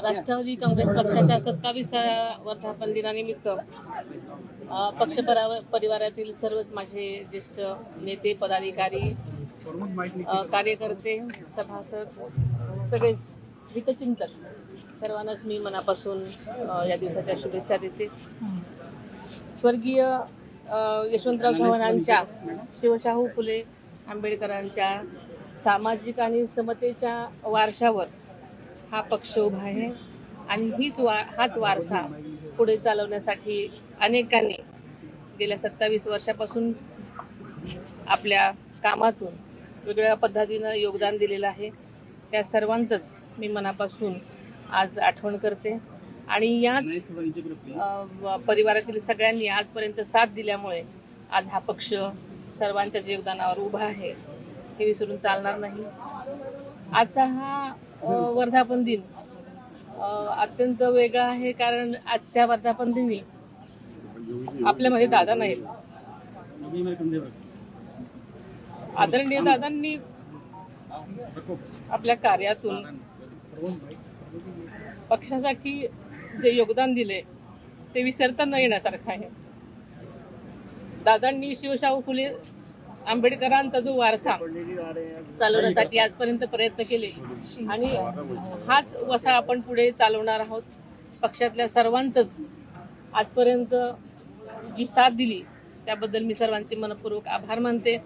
राष्ट्रवादी काँग्रेस पक्षाच्या 27व्या वर्धापन दिनानिमित्त पक्ष परिवारातील सर्वच माझे ज्येष्ठ नेते, पदाधिकारी, कार्यकर्ते, सभासद, सगळेच हितचिंतक सर्वांनाच मी मनापासून या दिवसाच्या शुभेच्छा देते. स्वर्गीय यशवंतराव चव्हाणांच्या, शिवशाहू फुले आंबेडकरांच्या सामाजिक आणि समतेच्या वारशावर हा पक्ष उभा आहे आणि हाच वारसा पुढे चालवण्यासाठी अनेकांनी गेल्या 27 वर्षापासून आपल्या कामातून वेगवेगळ्या पद्धतीनं योगदान दिलेलं आहे. त्या सर्वांचंच मी मनापासून आज आठवण करते आणि याच परिवारातील सगळ्यांनी आजपर्यंत साथ दिल्यामुळे आज हा पक्ष सर्वांच्याच योगदानावर उभा आहे, हे विसरून चालणार नाही. आजचा हा वर्धापन दिन अत्यंत वेगळा आहे, कारण आजच्या वर्धापन दिनी आपल्यामध्ये दादा नाहीत. आदरणीय दादांनी आपल्या कार्यातून पक्षासाठी जे योगदान दिले ते विसरता न येण्यासारखं आहे. दादांनी शिवशाहू फुले आंबेडकरांचा जो वारसा चालवण्यासाठी आजपर्यंत प्रयत्न केले आणि हाच वसा आपण पुढे चालवणार आहोत. पक्षातल्या सर्वांचंच आजपर्यंत जी साथ दिली त्याबद्दल मी सर्वांचे मनपूर्वक आभार मानते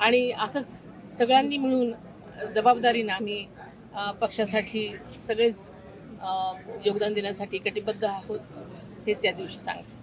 आणि असंच सगळ्यांनी मिळून जबाबदारीनं आम्ही पक्षासाठी सगळेच योगदान देण्यासाठी कटिबद्ध आहोत, हेच या दिवशी सांगते.